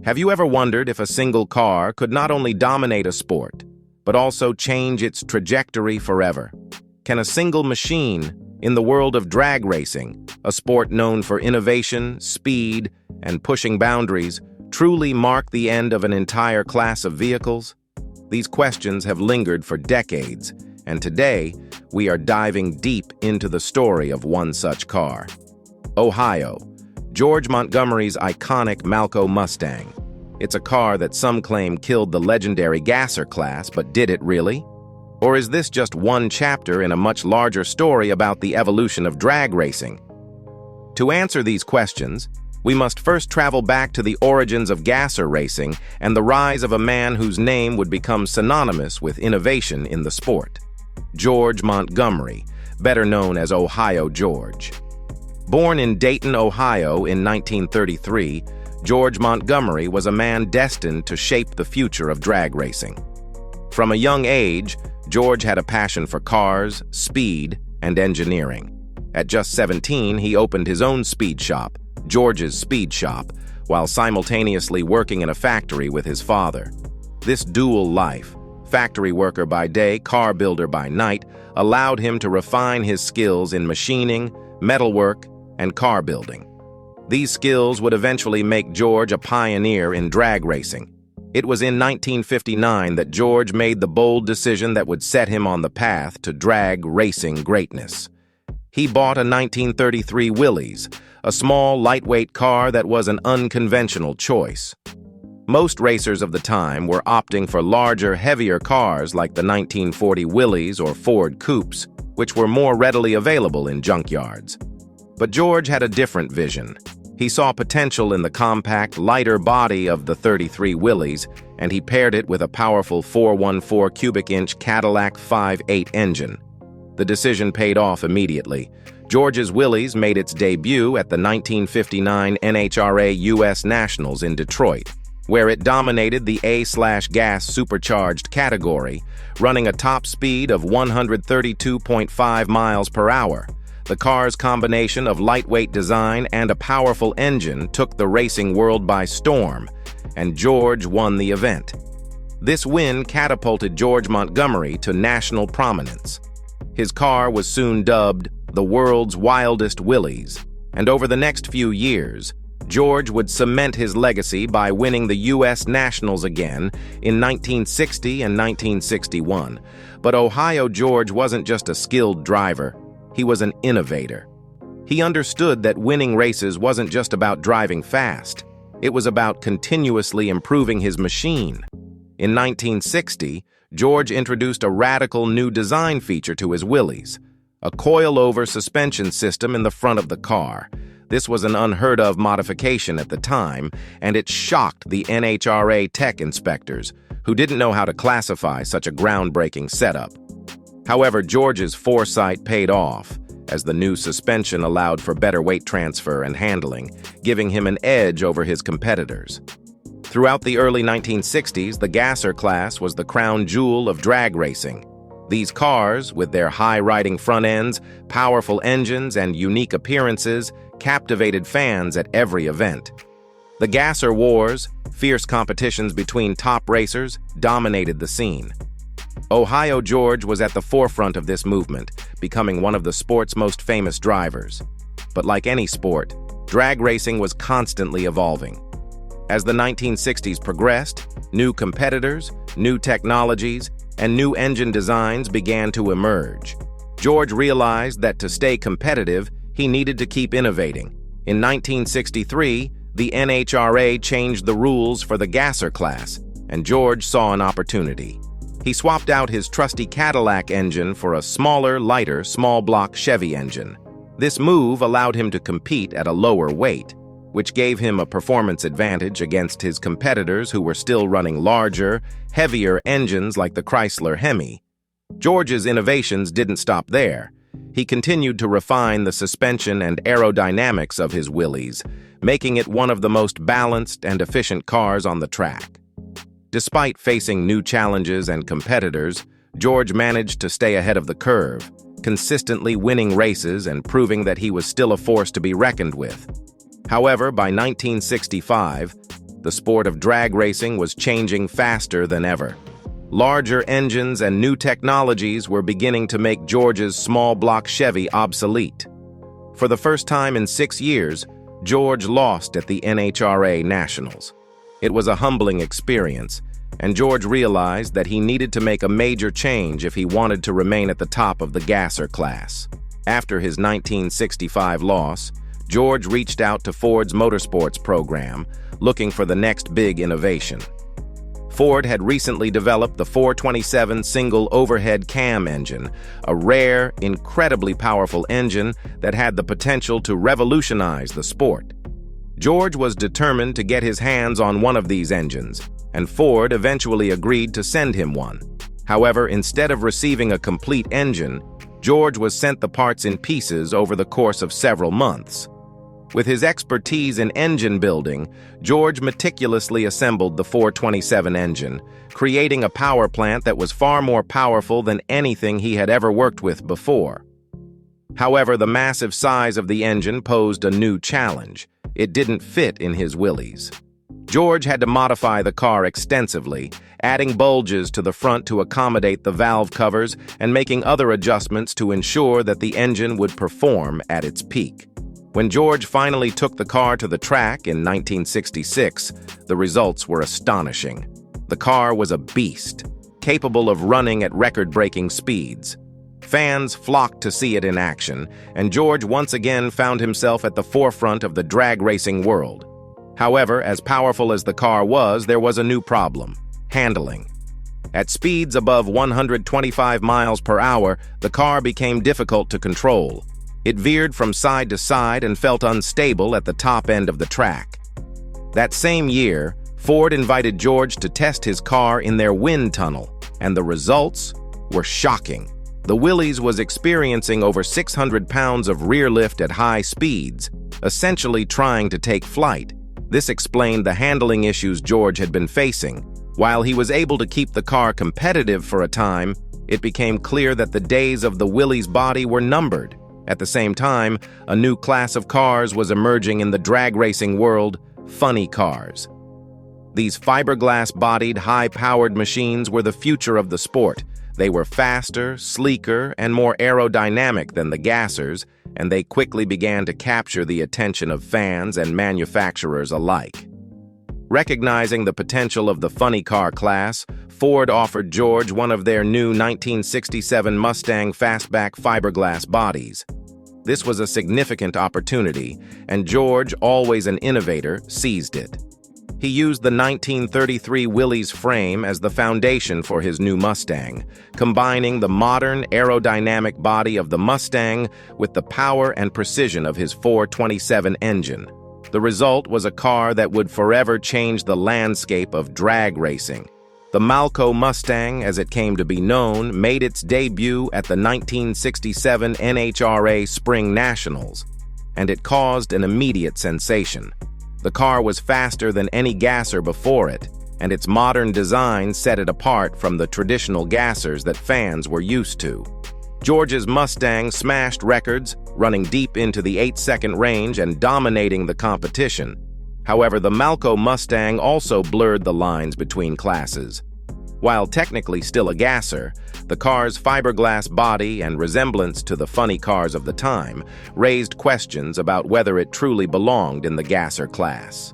Have you ever wondered if a single car could not only dominate a sport, but also change its trajectory forever? Can a single machine, in the world of drag racing, a sport known for innovation, speed, and pushing boundaries, truly mark the end of an entire class of vehicles? These questions have lingered for decades, and today we are diving deep into the story of one such car. Ohio George Montgomery's iconic Malco Mustang. It's a car that some claim killed the legendary gasser class, but did it really? Or is this just one chapter in a much larger story about the evolution of drag racing? To answer these questions, we must first travel back to the origins of gasser racing and the rise of a man whose name would become synonymous with innovation in the sport. George Montgomery, better known as Ohio George. Born in Dayton, Ohio in 1933, George Montgomery was a man destined to shape the future of drag racing. From a young age, George had a passion for cars, speed, and engineering. At just 17, he opened his own speed shop, George's Speed Shop, while simultaneously working in a factory with his father. This dual life, factory worker by day, car builder by night, allowed him to refine his skills in machining, metalwork, and car building. These skills would eventually make George a pioneer in drag racing. It was in 1959 that George made the bold decision that would set him on the path to drag racing greatness. He bought a 1933 Willys, a small, lightweight car that was an unconventional choice. Most racers of the time were opting for larger, heavier cars like the 1940 Willys or Ford Coupes, which were more readily available in junkyards. But George had a different vision. He saw potential in the compact, lighter body of the 33 Willys, and he paired it with a powerful 414 cubic inch Cadillac 5.8 engine. The decision paid off immediately. George's Willys made its debut at the 1959 NHRA U.S. Nationals in Detroit, where it dominated the A/gas supercharged category, running a top speed of 132.5 miles per hour. The car's combination of lightweight design and a powerful engine took the racing world by storm, and George won the event. This win catapulted George Montgomery to national prominence. His car was soon dubbed the world's wildest Willys, and over the next few years, George would cement his legacy by winning the U.S. Nationals again in 1960 and 1961. But Ohio George wasn't just a skilled driver. He was an innovator. He understood that winning races wasn't just about driving fast. It was about continuously improving his machine. In 1960, George introduced a radical new design feature to his Willys, a coil-over suspension system in the front of the car. This was an unheard-of modification at the time, and it shocked the NHRA tech inspectors, who didn't know how to classify such a groundbreaking setup. However, George's foresight paid off, as the new suspension allowed for better weight transfer and handling, giving him an edge over his competitors. Throughout the early 1960s, the gasser class was the crown jewel of drag racing. These cars, with their high-riding front ends, powerful engines, and unique appearances, captivated fans at every event. The gasser wars, fierce competitions between top racers, dominated the scene. Ohio George was at the forefront of this movement, becoming one of the sport's most famous drivers. But like any sport, drag racing was constantly evolving. As the 1960s progressed, new competitors, new technologies, and new engine designs began to emerge. George realized that to stay competitive, he needed to keep innovating. In 1963, the NHRA changed the rules for the gasser class, and George saw an opportunity. He swapped out his trusty Cadillac engine for a smaller, lighter, small-block Chevy engine. This move allowed him to compete at a lower weight, which gave him a performance advantage against his competitors who were still running larger, heavier engines like the Chrysler Hemi. George's innovations didn't stop there. He continued to refine the suspension and aerodynamics of his Willys, making it one of the most balanced and efficient cars on the track. Despite facing new challenges and competitors, George managed to stay ahead of the curve, consistently winning races and proving that he was still a force to be reckoned with. However, by 1965, The sport of drag racing was changing faster than ever. Larger engines and new technologies were beginning to make George's small-block Chevy obsolete. For the first time in 6 years, George lost at the NHRA Nationals. It was a humbling experience, and George realized that he needed to make a major change if he wanted to remain at the top of the gasser class. After his 1965 loss, George reached out to Ford's motorsports program, looking for the next big innovation. Ford had recently developed the 427 single overhead cam engine, a rare, incredibly powerful engine that had the potential to revolutionize the sport. George was determined to get his hands on one of these engines, and Ford eventually agreed to send him one. However, instead of receiving a complete engine, George was sent the parts in pieces over the course of several months. With his expertise in engine building, George meticulously assembled the 427 engine, creating a power plant that was far more powerful than anything he had ever worked with before. However, the massive size of the engine posed a new challenge. It didn't fit in his Willys. George had to modify the car extensively, adding bulges to the front to accommodate the valve covers and making other adjustments to ensure that the engine would perform at its peak. When George finally took the car to the track in 1966, the results were astonishing. The car was a beast, capable of running at record-breaking speeds. Fans flocked to see it in action, and George once again found himself at the forefront of the drag racing world. However, as powerful as the car was, there was a new problem: handling. At speeds above 125 miles per hour, the car became difficult to control. It veered from side to side and felt unstable at the top end of the track. That same year, Ford invited George to test his car in their wind tunnel, and the results were shocking. The Willys was experiencing over 600 pounds of rear lift at high speeds, essentially trying to take flight. This explained the handling issues George had been facing. While he was able to keep the car competitive for a time, it became clear that the days of the Willys body were numbered. At the same time, a new class of cars was emerging in the drag racing world: funny cars. These fiberglass-bodied, high-powered machines were the future of the sport. They were faster, sleeker, and more aerodynamic than the gassers, and they quickly began to capture the attention of fans and manufacturers alike. Recognizing the potential of the funny car class, Ford offered George one of their new 1967 Mustang fastback fiberglass bodies. This was a significant opportunity, and George, always an innovator, seized it. He used the 1933 Willys frame as the foundation for his new Mustang, combining the modern aerodynamic body of the Mustang with the power and precision of his 427 engine. The result was a car that would forever change the landscape of drag racing. The Malco Mustang, as it came to be known, made its debut at the 1967 NHRA Spring Nationals, and it caused an immediate sensation. The car was faster than any gasser before it, and its modern design set it apart from the traditional gassers that fans were used to. George's Mustang smashed records, running deep into the 8-second range and dominating the competition. However, the Malco Mustang also blurred the lines between classes. While technically still a gasser, the car's fiberglass body and resemblance to the funny cars of the time raised questions about whether it truly belonged in the gasser class.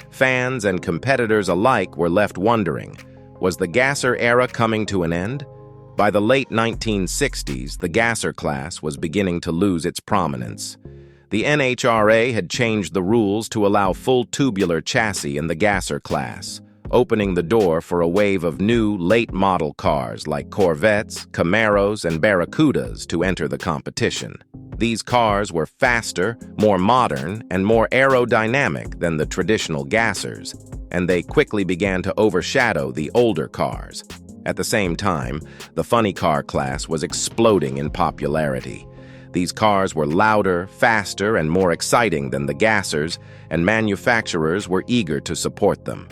Fans and competitors alike were left wondering, was the gasser era coming to an end? By the late 1960s, the gasser class was beginning to lose its prominence. The NHRA had changed the rules to allow full tubular chassis in the gasser class, opening the door for a wave of new late-model cars like Corvettes, Camaros, and Barracudas to enter the competition. These cars were faster, more modern, and more aerodynamic than the traditional gassers, and they quickly began to overshadow the older cars. At the same time, the funny car class was exploding in popularity. These cars were louder, faster, and more exciting than the gassers, and manufacturers were eager to support them.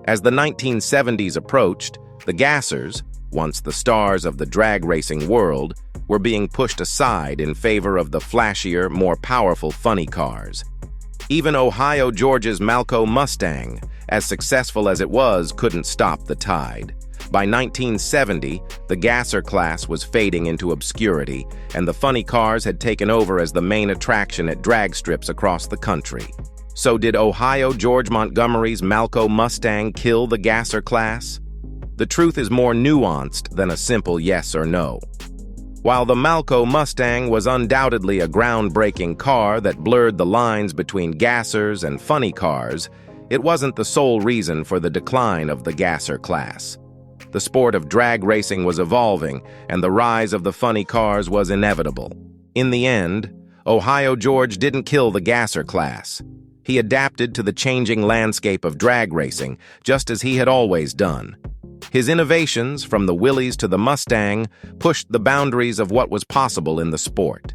As the 1970s approached, the gassers, once the stars of the drag racing world, were being pushed aside in favor of the flashier, more powerful funny cars. Even Ohio George's Malco Mustang, as successful as it was, couldn't stop the tide. By 1970, the gasser class was fading into obscurity, and the funny cars had taken over as the main attraction at drag strips across the country. So did Ohio George Montgomery's Malco Mustang kill the gasser class? The truth is more nuanced than a simple yes or no. While the Malco Mustang was undoubtedly a groundbreaking car that blurred the lines between gassers and funny cars, it wasn't the sole reason for the decline of the gasser class. The sport of drag racing was evolving, and the rise of the funny cars was inevitable. In the end, Ohio George didn't kill the gasser class. He adapted to the changing landscape of drag racing, just as he had always done. His innovations, from the Willys to the Mustang, pushed the boundaries of what was possible in the sport.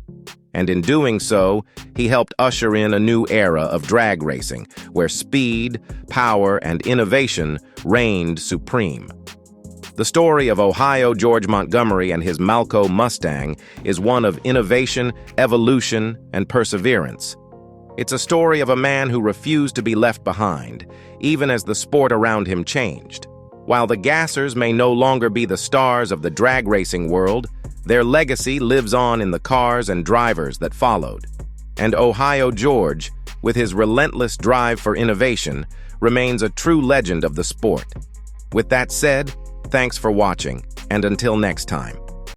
And in doing so, he helped usher in a new era of drag racing, where speed, power, and innovation reigned supreme. The story of Ohio George Montgomery and his Malco Mustang is one of innovation, evolution, and perseverance. It's a story of a man who refused to be left behind, even as the sport around him changed. While the gassers may no longer be the stars of the drag racing world, their legacy lives on in the cars and drivers that followed. And Ohio George, with his relentless drive for innovation, remains a true legend of the sport. With that said, thanks for watching, and until next time.